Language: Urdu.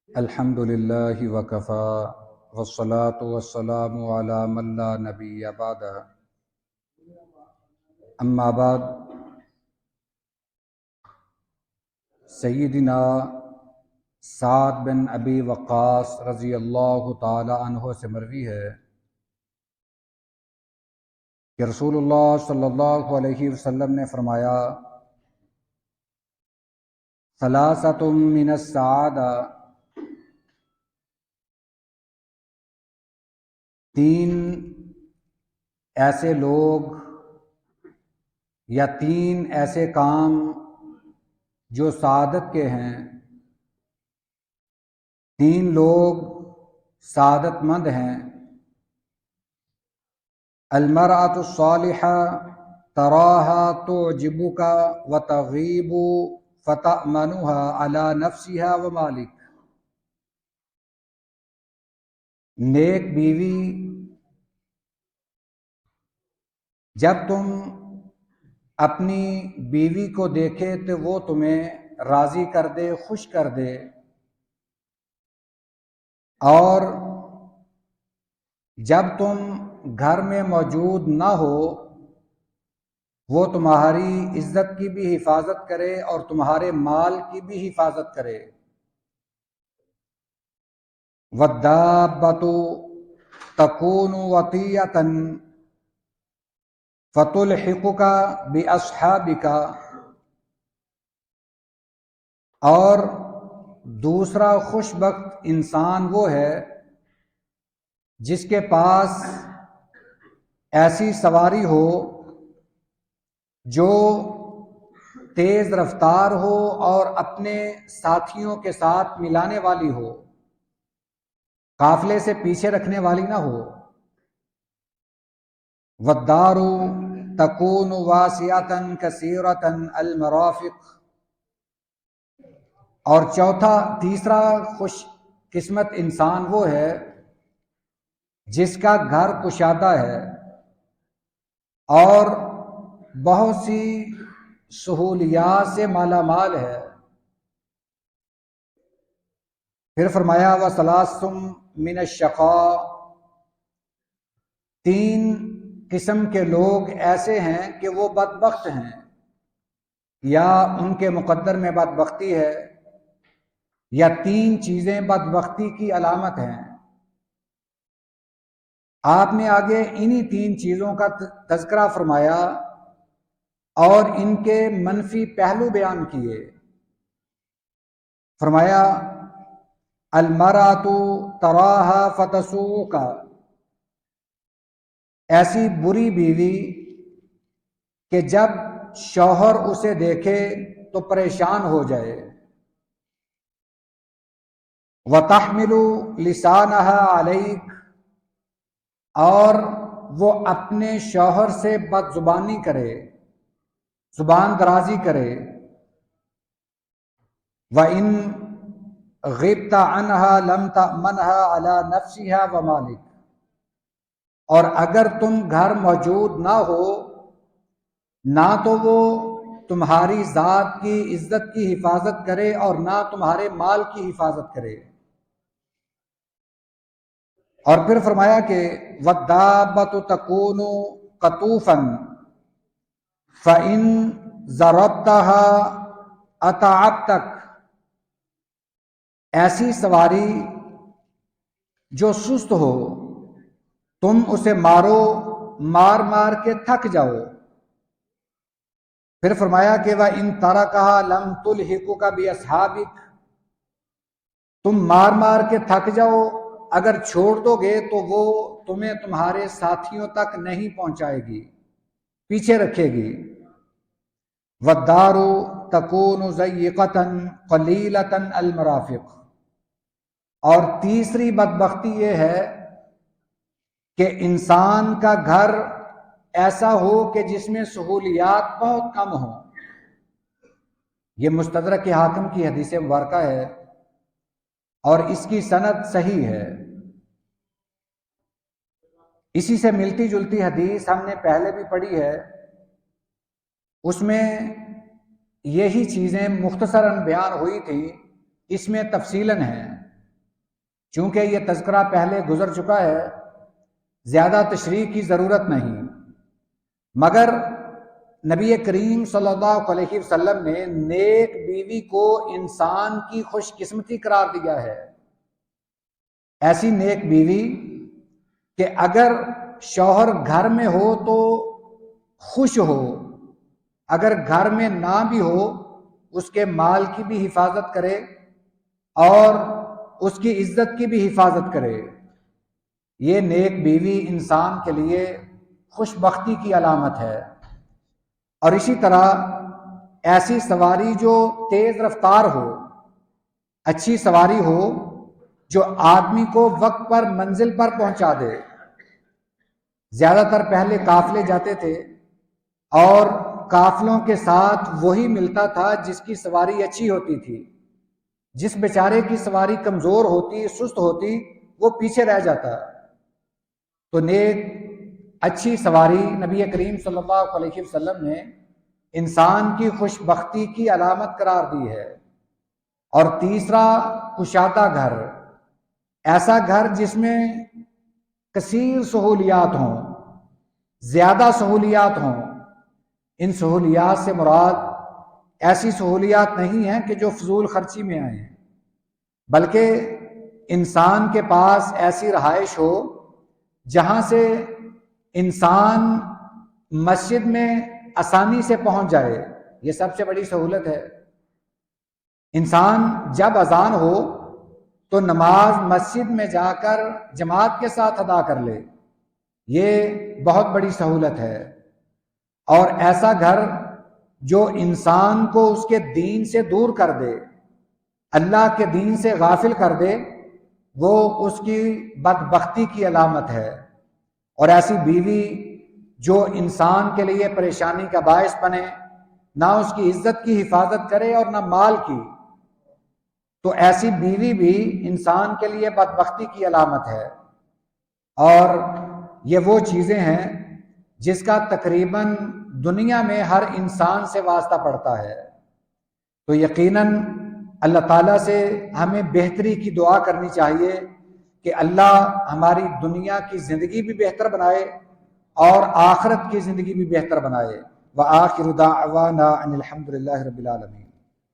الحمد للہ وکفا والصلاة والسلام علی من لا نبی بعد اما بعد سیدنا سعد بن ابی وقاص رضی اللہ تعالی عنہ سے مروی ہے کہ رسول اللہ صلی اللہ علیہ وسلم نے فرمایا ثلاثۃ من السعادہ، تین ایسے لوگ یا تین ایسے کام جو سعادت کے ہیں، تین لوگ سعادت مند ہیں۔ المرأۃ الصالحہ تراها تعجبك وتغیب فتأمنها على نفسها ومالک۔ نیک بیوی جب تم اپنی بیوی کو دیکھے تو وہ تمہیں راضی کر دے، خوش کر دے، اور جب تم گھر میں موجود نہ ہو وہ تمہاری عزت کی بھی حفاظت کرے اور تمہارے مال کی بھی حفاظت کرے۔ وَالدَّابَّةُ تَكُونُ وَطِيَّةً فَتُلْحِقُكَ بِأَصْحَابِكَ، اور دوسرا خوش بخت انسان وہ ہے جس کے پاس ایسی سواری ہو جو تیز رفتار ہو اور اپنے ساتھیوں کے ساتھ ملانے والی ہو، قافلے سے پیچھے رکھنے والی نہ ہو۔ وَالدَّارُ تَكُونُ وَاسِعَةً كَثِيرَةً الْمَرَافِقِ، اور تیسرا خوش قسمت انسان وہ ہے جس کا گھر کشادہ ہے اور بہت سی سہولیات سے مالا مال ہے۔ پھر فرمایا وَثَلَاثٌ مِّنَ الشَّقَاءِ، تین قسم کے لوگ ایسے ہیں کہ وہ بدبخت ہیں یا ان کے مقدر میں بدبختی ہے، یا تین چیزیں بدبختی کی علامت ہیں۔ آپ نے آگے انہی تین چیزوں کا تذکرہ فرمایا اور ان کے منفی پہلو بیان کیے۔ فرمایا المرأۃ تراها فتسوءک، ایسی بری بیوی کہ جب شوہر اسے دیکھے تو پریشان ہو جائے۔ وَتَحْمِلُ لِسَانَهَا عَلَيْكَ، اور وہ اپنے شوہر سے بد زبانی کرے، زبان درازی کرے۔ وَإِن غِبْتَ عَنْهَا لَمْ تَأْمَنْهَا عَلَى نَفْسِهَا وَمَالِكَ، اور اگر تم گھر موجود نہ ہو نہ تو وہ تمہاری ذات کی عزت کی حفاظت کرے اور نہ تمہارے مال کی حفاظت کرے۔ اور پھر فرمایا کہ وَالدَّابَّةُ تَكُونُ قَطُوفًا فَإِن ضَرَبْتَهَا أَتَعَبْتَكَ، ایسی سواری جو سست ہو، تم اسے مارو، مار مار کے تھک جاؤ۔ پھر فرمایا کہ وَإِن تَرَكَهَا لَمْ تُلْحِقُكَ بِأَصْحَابِكَ، تم مار مار کے تھک جاؤ، اگر چھوڑ دو گے تو وہ تمہیں تمہارے ساتھیوں تک نہیں پہنچائے گی، پیچھے رکھے گی۔ وَالدَّارُ تَكُونُ ضَيِّقَةً قَلِيلَةً الْمَرَافِقِ، اور تیسری بدبختی یہ ہے کہ انسان کا گھر ایسا ہو کہ جس میں سہولیات بہت کم ہوں۔ یہ مستدرک حاکم کی حدیث مبارکہ ہے اور اس کی سند صحیح ہے۔ اسی سے ملتی جلتی حدیث ہم نے پہلے بھی پڑھی ہے، اس میں یہی چیزیں مختصراً بیان ہوئی تھیں، اس میں تفصیلاً ہیں۔ چونکہ یہ تذکرہ پہلے گزر چکا ہے، زیادہ تشریح کی ضرورت نہیں، مگر نبی کریم صلی اللہ علیہ وسلم نے نیک بیوی کو انسان کی خوش قسمتی قرار دیا ہے۔ ایسی نیک بیوی کہ اگر شوہر گھر میں ہو تو خوش ہو، اگر گھر میں نہ بھی ہو اس کے مال کی بھی حفاظت کرے اور اس کی عزت کی بھی حفاظت کرے۔ یہ نیک بیوی انسان کے لیے خوش بختی کی علامت ہے۔ اور اسی طرح ایسی سواری جو تیز رفتار ہو، اچھی سواری ہو جو آدمی کو وقت پر منزل پر پہنچا دے۔ زیادہ تر پہلے قافلے جاتے تھے اور قافلوں کے ساتھ وہی ملتا تھا جس کی سواری اچھی ہوتی تھی، جس بیچارے کی سواری کمزور ہوتی، سست ہوتی، وہ پیچھے رہ جاتا۔ تو نیک اچھی سواری نبی کریم صلی اللہ علیہ وسلم نے انسان کی خوش بختی کی علامت قرار دی ہے۔ اور تیسرا، کشادہ گھر، ایسا گھر جس میں کثیر سہولیات ہوں، زیادہ سہولیات ہوں۔ ان سہولیات سے مراد ایسی سہولیات نہیں ہیں کہ جو فضول خرچی میں آئیں، بلکہ انسان کے پاس ایسی رہائش ہو جہاں سے انسان مسجد میں آسانی سے پہنچ جائے۔ یہ سب سے بڑی سہولت ہے۔ انسان جب اذان ہو تو نماز مسجد میں جا کر جماعت کے ساتھ ادا کر لے، یہ بہت بڑی سہولت ہے۔ اور ایسا گھر جو انسان کو اس کے دین سے دور کر دے، اللہ کے دین سے غافل کر دے، وہ اس کی بدبختی کی علامت ہے۔ اور ایسی بیوی جو انسان کے لیے پریشانی کا باعث بنے، نہ اس کی عزت کی حفاظت کرے اور نہ مال کی، تو ایسی بیوی بھی انسان کے لیے بدبختی کی علامت ہے۔ اور یہ وہ چیزیں ہیں جس کا تقریباً دنیا میں ہر انسان سے واسطہ پڑتا ہے۔ تو یقیناً اللہ تعالیٰ سے ہمیں بہتری کی دعا کرنی چاہیے کہ اللہ ہماری دنیا کی زندگی بھی بہتر بنائے اور آخرت کی زندگی بھی بہتر بنائے۔ وآخر دعوانا ان الحمد للہ رب العالمین۔